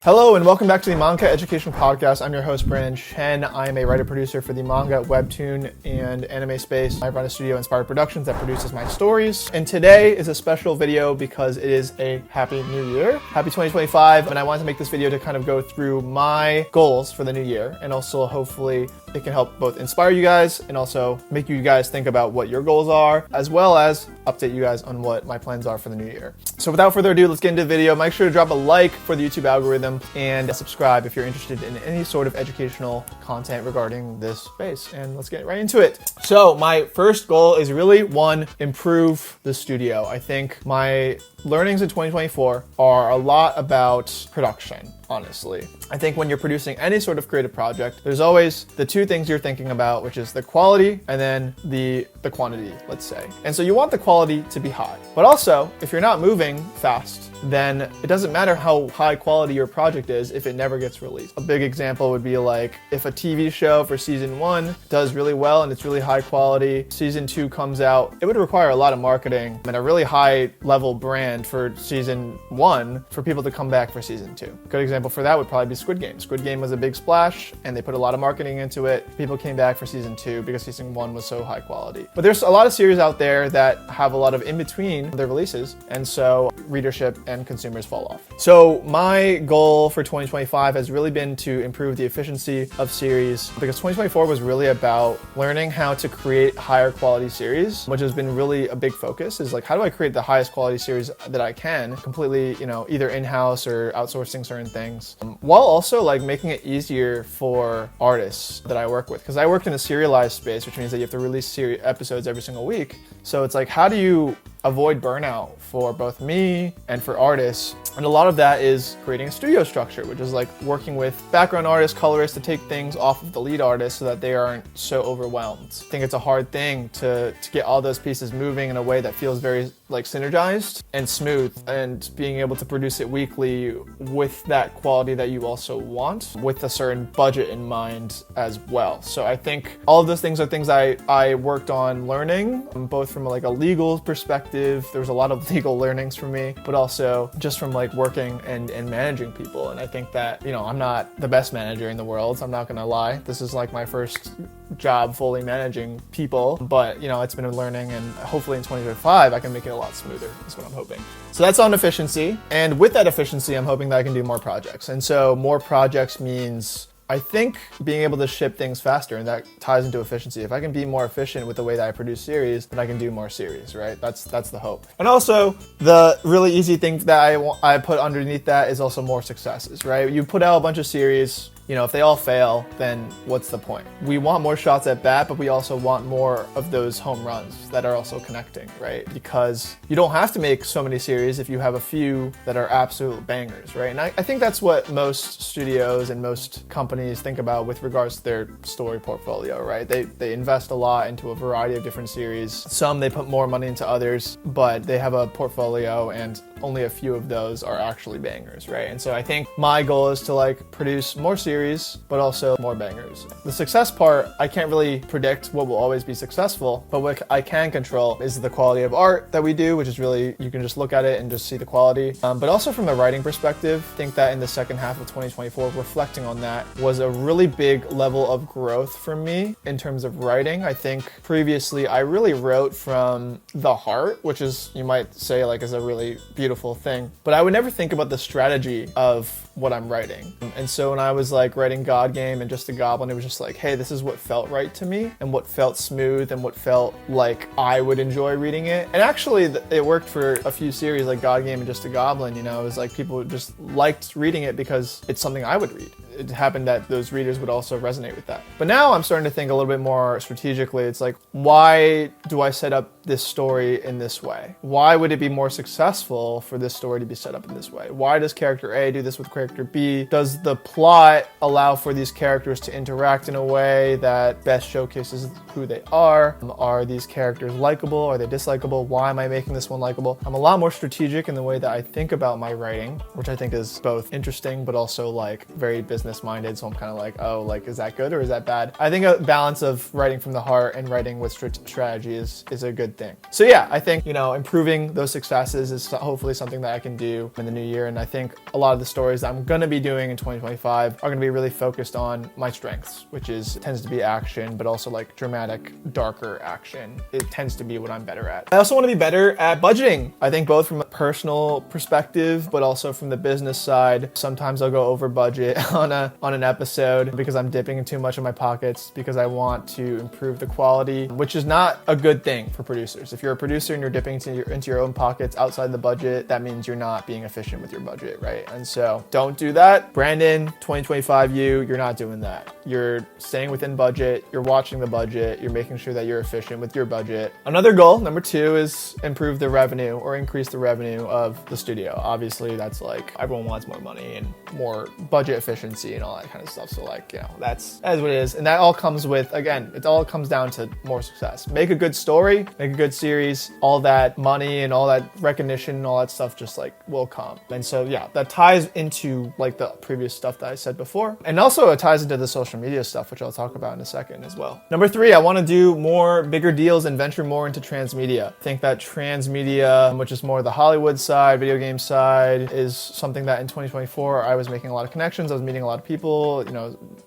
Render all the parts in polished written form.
Hello and welcome back to the Manga Education Podcast. I'm your host, Brandon Chen. I am a writer-producer for the manga, Webtoon, and anime space. I run a studio, Inspired Productions, that produces my stories. And today is a special video because it is a Happy New Year. Happy 2025. And I wanted to make this video to kind of go through my goals for the new year. And also, hopefully, it can help both inspire you guys and also make you guys think about what your goals are, as well as update you guys on what my plans are for the new year. So without further ado, let's get into the video. Make sure to drop a like for the YouTube algorithm and subscribe if you're interested in any sort of educational content regarding this space. And let's get right into it. So my first goal is really, one, improve the studio. I think my learnings in 2024 are a lot about production, honestly. I think when you're producing any sort of creative project, there's always the two things you're thinking about, which is the quality and then the quantity, let's say. And so you want the quality to be high. But also, if you're not moving fast, then it doesn't matter how high quality your project is if it never gets released. A big example would be like if a TV show for season 1 does really well and it's really high quality, season 2 comes out, it would require a lot of marketing and a really high level brand for season 1 for people to come back for season 2. A good example for that would probably be Squid Game. Squid Game was a big splash and they put a lot of marketing into it. People came back for season 2 because season 1 was so high quality. But there's a lot of series out there that have a lot of in between their releases, and so readership and consumers fall off. So my goal for 2025 has really been to improve the efficiency of series, because 2024 was really about learning how to create higher quality series, which has been really a big focus, is like, how do I create the highest quality series that I can completely, either in-house or outsourcing certain things, while also like making it easier for artists that I work with. Because I work in a serialized space, which means that you have to release episodes every single week. So it's like, how do you avoid burnout for both me and for artists? And a lot of that is creating a studio structure, which is like working with background artists, colorists to take things off of the lead artist so that they aren't so overwhelmed. I think it's a hard thing to get all those pieces moving in a way that feels very like synergized and smooth, and being able to produce it weekly with that quality that you also want, with a certain budget in mind as well. So I think all of those things are things I worked on learning, both from like a legal perspective. There was a lot of legal learnings for me, but also just from like working and managing people. And I think that, I'm not the best manager in the world. I'm not gonna lie. This is like my first job fully managing people, but it's been a learning, and hopefully in 2025 I can make it a lot smoother, is what I'm hoping. So that's on efficiency, and with that efficiency I'm hoping that I can do more projects. And so more projects means, I think, being able to ship things faster, and that ties into efficiency. If I can be more efficient with the way that I produce series, then I can do more series, right? That's the hope. And also, the really easy thing that I put underneath that is also more successes, right? You put out a bunch of series, if they all fail, then what's the point? We want more shots at bat, but we also want more of those home runs that are also connecting, right? Because you don't have to make so many series if you have a few that are absolute bangers, right? And I think that's what most studios and most companies think about with regards to their story portfolio, right? They invest a lot into a variety of different series. Some they put more money into others, but they have a portfolio and only a few of those are actually bangers, right? And so I think my goal is to like produce more series, but also more bangers. The success part, I can't really predict what will always be successful, but what I can control is the quality of art that we do, which is really, you can just look at it and just see the quality. But also from a writing perspective, I think that in the second half of 2024, reflecting on that was a really big level of growth for me in terms of writing. I think previously I really wrote from the heart, which is, you might say, like, is a really beautiful thing, but I would never think about the strategy of what I'm writing. And so when I was like writing God Game and Just a Goblin, it was just like, hey, this is what felt right to me and what felt smooth and what felt like I would enjoy reading it. And actually it worked for a few series like God Game and Just a Goblin. It was like people just liked reading it because it's something I would read. It happened that those readers would also resonate with that. But now I'm starting to think a little bit more strategically. It's like, why do I set up this story in this way? Why would it be more successful for this story to be set up in this way? Why does character A do this with character B? Does the plot allow for these characters to interact in a way that best showcases who they are? Are these characters likable? Are they dislikable? Why am I making this one likable? I'm a lot more strategic in the way that I think about my writing, which I think is both interesting but also like very business-minded. So I'm kind of like, oh, like, is that good or is that bad? I think a balance of writing from the heart and writing with strategy is a good thing. So yeah, I think, improving those successes is hopefully something that I can do in the new year. And I think a lot of the stories that I'm gonna be doing in 2025 are gonna be really focused on my strengths, which tends to be action, but also like dramatic, darker action. It tends to be what I'm better at. I also want to be better at budgeting. I think both from a personal perspective, but also from the business side. Sometimes I'll go over budget on an episode because I'm dipping in too much in my pockets because I want to improve the quality, which is not a good thing for producers. If you're a producer and you're dipping into your own pockets outside the budget, that means you're not being efficient with your budget, right? And so don't do that. Brandon, 2025 you're not doing that. You're staying within budget, you're watching the budget, you're making sure that you're efficient with your budget. Another goal, number 2, is improve the revenue or increase the revenue of the studio. Obviously, that's like everyone wants more money and more budget efficiency and all that kind of stuff. So like, that's what it is. And that all comes with, again, it all comes down to more success. Make a good story, make a good series, all that money and all that recognition and all that stuff just like will come. And so yeah, that ties into like the previous stuff that I said before. And also it ties into the social media stuff, which I'll talk about in a second as well. Number 3, I want to do more bigger deals and venture more into Transmedia. I think that Transmedia, which is more the Hollywood side, video game side, is something that in 2024 I was making a lot of connections. I was meeting a lot of people,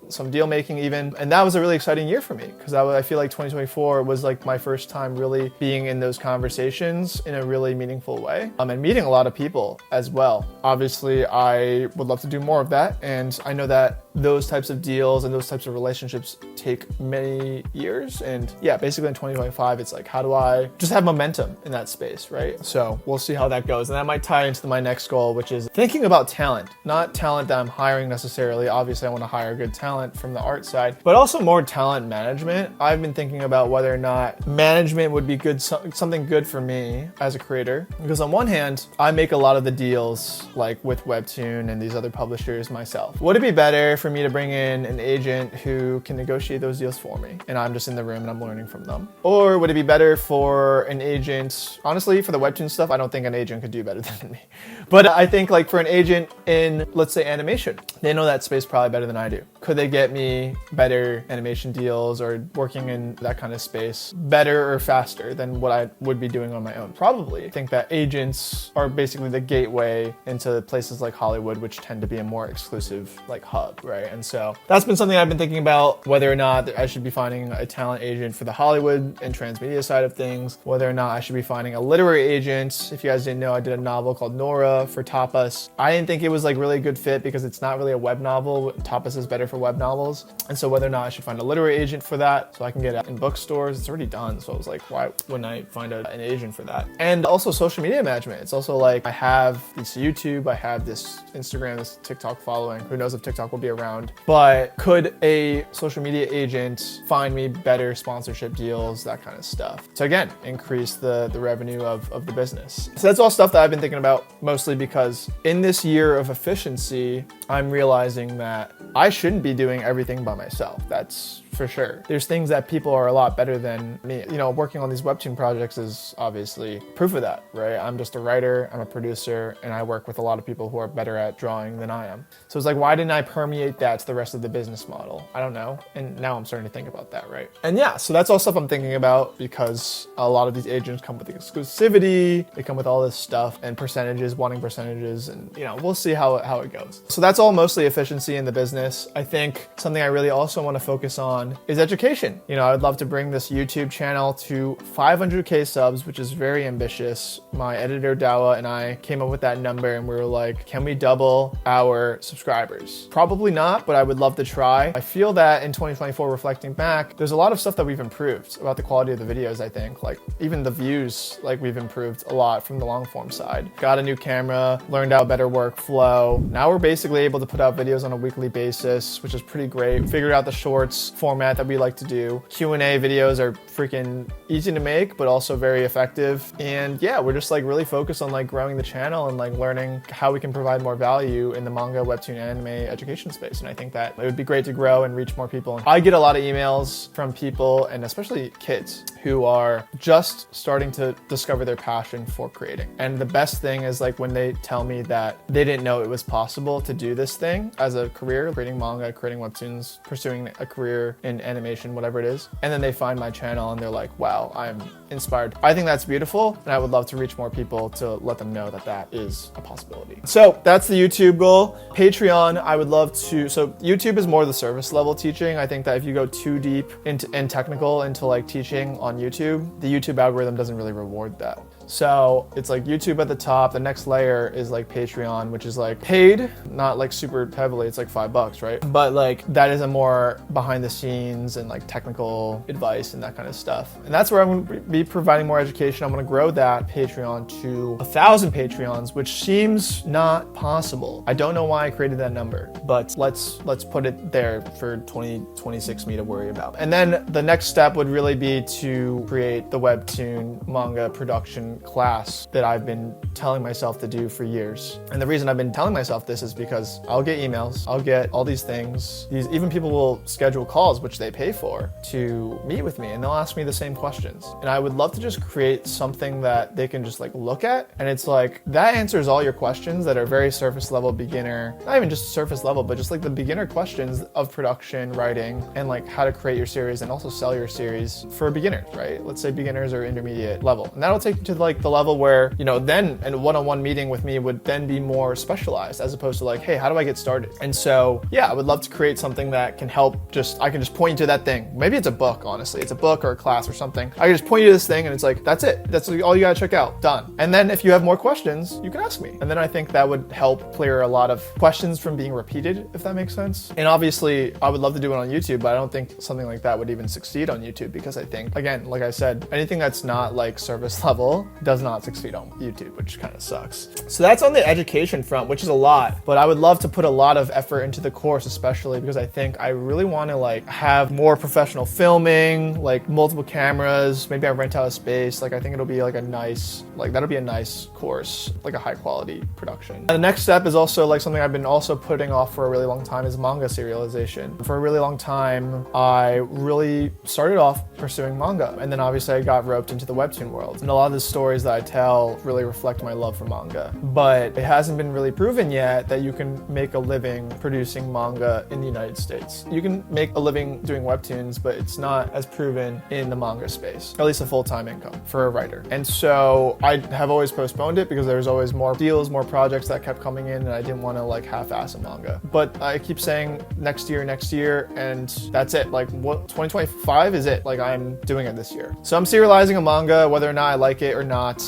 some deal making even. And that was a really exciting year for me because I feel like 2024 was like my first time really being in those conversations in a really meaningful way, and meeting a lot of people as well. Obviously, I would love to do more of that. And I know that those types of deals and those types of relationships take many years. And yeah, basically in 2025, it's like, how do I just have momentum in that space, right? So we'll see how that goes. And that might tie into my next goal, which is thinking about talent, not talent that I'm hiring necessarily. Obviously, I want to hire good talent from the art side, but also more talent management. I've been thinking about whether or not management would be good, something good for me as a creator. Because on one hand, I make a lot of the deals like with Webtoon and these other publishers myself. Would it be better for me to bring in an agent who can negotiate those deals for me and I'm just in the room and I'm learning from them? Or would it be better for an agent, honestly, for the Webtoon stuff, I don't think an agent could do better than me. But I think like for an agent in, let's say, animation, they know that space probably better than I do. Could they get me better animation deals or working in that kind of space better or faster than what I would be doing on my own? Probably. I think that agents are basically the gateway into places like Hollywood, which tend to be a more exclusive like hub, right? And so that's been something I've been thinking about, whether or not I should be finding a talent agent for the Hollywood and Transmedia side of things, whether or not I should be finding a literary agent. If you guys didn't know, I did a novel called Nora for Tapas. I didn't think it was like really a good fit because it's not really a web novel. Tapas is better for web novels. And so whether or not I should find a literary agent for that so I can get it in bookstores, it's already done. So I was like, why wouldn't I find an agent for that? And also social media management. It's also like I have this YouTube, I have this Instagram, this TikTok following. Who knows if TikTok will be around, but could a social media agent find me better sponsorship deals, that kind of stuff? So again, increase the revenue of the business. So that's all stuff that I've been thinking about, mostly because in this year of efficiency, I'm realizing that I shouldn't be doing everything by myself. That's for sure. There's things that people are a lot better than me. Working on these Webtoon projects is obviously proof of that, right? I'm just a writer, I'm a producer, and I work with a lot of people who are better at drawing than I am. So it's like, why didn't I permeate that to the rest of the business model? I don't know. And now I'm starting to think about that, right? And yeah, so that's all stuff I'm thinking about because a lot of these agents come with exclusivity, they come with all this stuff and percentages, wanting percentages, and we'll see how it goes. So that's all mostly efficiency in the business. I think something I really also want to focus on is education. I would love to bring this YouTube channel to 500K subs, which is very ambitious. My editor Dawa and I came up with that number and we were like, can we double our subscribers? Probably not, but I would love to try. I feel that in 2024, reflecting back, there's a lot of stuff that we've improved about the quality of the videos. I think like even the views, like we've improved a lot from the long form side. Got a new camera, learned out a better workflow. Now we're basically able to put out videos on a weekly basis, which is pretty great. Figured out the shorts format that we like to do. Q&A videos are freaking easy to make, but also very effective. And yeah, we're just like really focused on like growing the channel and like learning how we can provide more value in the manga, webtoon, anime education space. And I think that it would be great to grow and reach more people. And I get a lot of emails from people, and especially kids, who are just starting to discover their passion for creating. And the best thing is like when they tell me that they didn't know it was possible to do this thing as a career, creating manga, creating webtoons, pursuing a career in animation, whatever it is. And then they find my channel and they're like, wow, I'm inspired. I think that's beautiful. And I would love to reach more people to let them know that that is a possibility. So that's the YouTube goal. Patreon, I would love to, so YouTube is more the service level teaching. I think that if you go too deep into and technical into like teaching on YouTube, the YouTube algorithm doesn't really reward that. So it's like YouTube at the top. The next layer is like Patreon, which is like paid, not like super heavily. It's like $5, right? But like that is a more behind the scenes and like technical advice and that kind of stuff. And that's where I'm going to be providing more education. I'm going to grow that Patreon to 1,000 Patreons, which seems not possible. I don't know why I created that number, but let's put it there for 2026 me to worry about. And then the next step would really be to create the Webtoon manga production class that I've been telling myself to do for years. And the reason I've been telling myself this is because I'll get emails, I'll get all these things. Even people will schedule calls, which they pay for, to meet with me, and they'll ask me the same questions. And I would love to just create something that they can just like look at, and it's like that answers all your questions that are very surface level, beginner, not even just surface level, but just like the beginner questions of production, writing, and like how to create your series and also sell your series for beginners, right? Let's say beginners or intermediate level. And that'll take you to like the level where, you know, then a one-on-one meeting with me would then be more specialized as opposed to like, hey, how do I get started? And so, yeah, I would love to create something that can help I can just point you to that thing. Maybe it's a book, honestly. It's a book or a class or something. I can just point you to this thing and it's like, that's it. That's all you gotta check out. Done. And then if you have more questions, you can ask me. And then I think that would help clear a lot of questions from being repeated, if that makes sense. And obviously, I would love to do it on YouTube, but I don't think something like that would even succeed on YouTube because I think, again, like I said, anything that's not like service level does not succeed on YouTube, which kind of sucks. So that's on the education front, which is a lot, but I would love to put a lot of effort into the course, especially because I think I really want to like have more professional filming, like multiple cameras. Maybe I rent out a space. Like I think it'll be like a nice, like that'll be a nice course, like a high quality production. And the next step is also like something I've been also putting off for a really long time is manga serialization. For a really long time, I really started off pursuing manga, and then obviously I got roped into the Webtoon world. And a lot of the stories that I tell really reflect my love for manga, but it hasn't been really proven yet that you can make a living producing manga in the United States. You can make a living doing webtoons, but it's not as proven in the manga space, at least a full-time income for a writer. And so I have always postponed it because there's always more deals, more projects that kept coming in, and I didn't want to like half-ass a manga. But I keep saying next year, and that's it. Like what 2025 is it. Like I'm doing it this year. So I'm serializing a manga, whether or not I like it or not.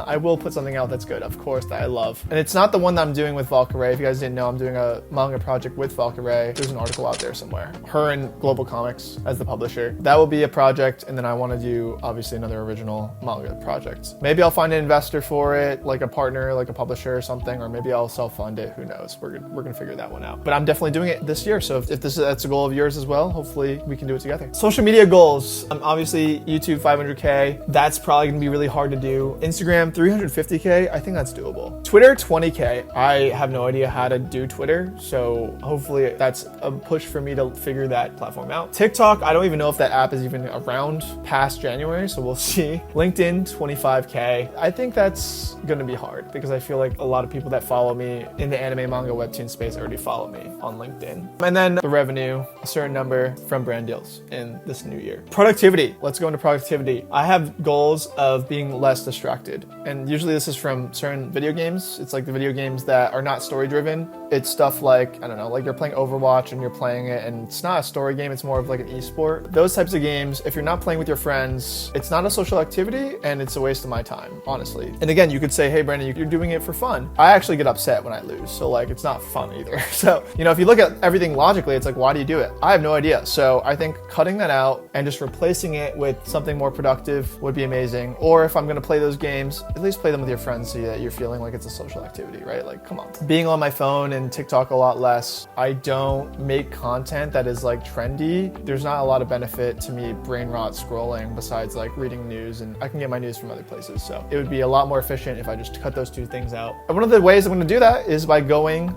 I will put something out that's good, of course, that I love. And it's not the one that I'm doing with Valkyrae. If you guys didn't know, I'm doing a manga project with Valkyrae. There's an article out there somewhere. Her and Global Comics as the publisher. That will be a project, and then I want to do obviously another original manga project. Maybe I'll find an investor for it, like a partner, like a publisher or something, or maybe I'll self-fund it. Who knows? We're gonna figure that one out. But I'm definitely doing it this year. So if that's a goal of yours as well, hopefully we can do it together. Social media goals. Obviously YouTube 500K. That's probably gonna be really hard to do. Instagram 350K. I think that's doable. Twitter 20K. I have no idea how to do Twitter, so hopefully that's a push for me to figure that platform out. TikTok, I don't even know if that app is even around past January, so we'll see. LinkedIn 25K. I think that's gonna be hard because I feel like a lot of people that follow me in the anime, manga, webtoon space already follow me on LinkedIn. And then the revenue, a certain number from brand deals in this new year. Productivity. Let's go into productivity. I have goals of being less distracted. And usually this is from certain video games. It's like the video games that are not story driven. It's stuff like, I don't know, like you're playing Overwatch and you're playing it and it's not a story game, it's more of like an esport. Those types of games, if you're not playing with your friends, it's not a social activity and it's a waste of my time, honestly. And again, you could say, hey Brandon, you're doing it for fun. I actually get upset when I lose. So like, it's not fun either. So, you know, if you look at everything logically, it's like, why do you do it? I have no idea. So I think cutting that out and just replacing it with something more productive would be amazing. Or if I'm going to play those games, at least play them with your friends so that you're feeling like it's a social activity, right? Like, come on. Being on my phone and TikTok a lot less, I don't make content that is like trendy. There's not a lot of benefit to me brain rot scrolling besides like reading news, and I can get my news from other places. So it would be a lot more efficient if I just cut those two things out. And one of the ways I'm going to do that is by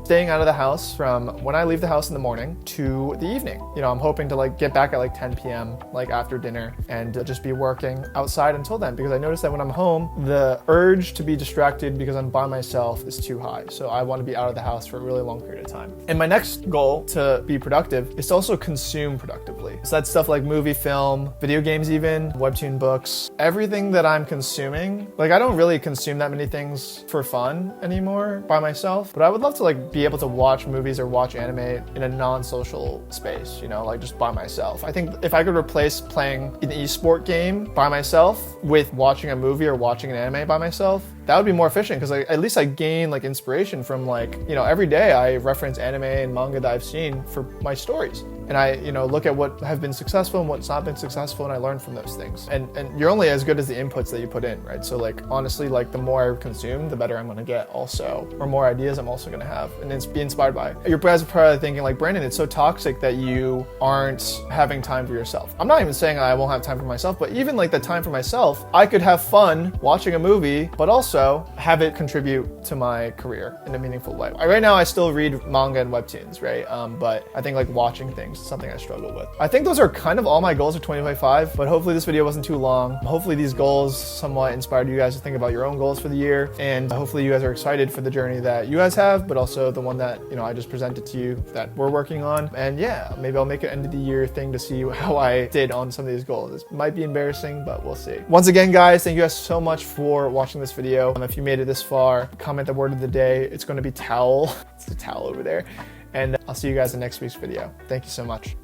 staying out of the house from when I leave the house in the morning to the evening. You know, I'm hoping to like get back at like 10 p.m. like after dinner and just be working outside until then, because I notice that when I'm home, the urge to be distracted because I'm by myself is too high. So I want to be out of the house for a really long period of time. And my next goal to be productive is to also consume productively. So that's stuff like movie, film, video games, even Webtoon books, everything that I'm consuming. Like, I don't really consume that many things for fun anymore by myself, but I would love to like be able to watch movies or watch anime in a non-social space, you know, like just by myself. I think if I could replace playing an esport game by myself with watching a movie or watching an anime by myself, that would be more efficient, because at least I gain like inspiration from, like, you know, every day I reference anime and manga that I've seen for my stories. And I, you know, look at what have been successful and what's not been successful, and I learn from those things. And you're only as good as the inputs that you put in, right? So like, honestly, like the more I consume, the better I'm gonna get also, or more ideas I'm also gonna have and be inspired by. You're probably thinking like, Brandon, it's so toxic that you aren't having time for yourself. I'm not even saying I won't have time for myself, but even like the time for myself, I could have fun watching a movie, but also have it contribute to my career in a meaningful way. Right now, I still read manga and webtoons, right? But I think like watching things is something I struggle with. I think those are kind of all my goals for 2025, but hopefully this video wasn't too long. Hopefully these goals somewhat inspired you guys to think about your own goals for the year, and hopefully you guys are excited for the journey that you guys have, but also the one that, you know, I just presented to you that we're working on. And yeah, maybe I'll make an end of the year thing to see how I did on some of these goals. This might be embarrassing, but we'll see. Once again, guys, thank you guys so much for watching this video. If you made it this far, comment the word of the day. It's going to be towel. It's a towel over there. And I'll see you guys in next week's video. Thank you so much.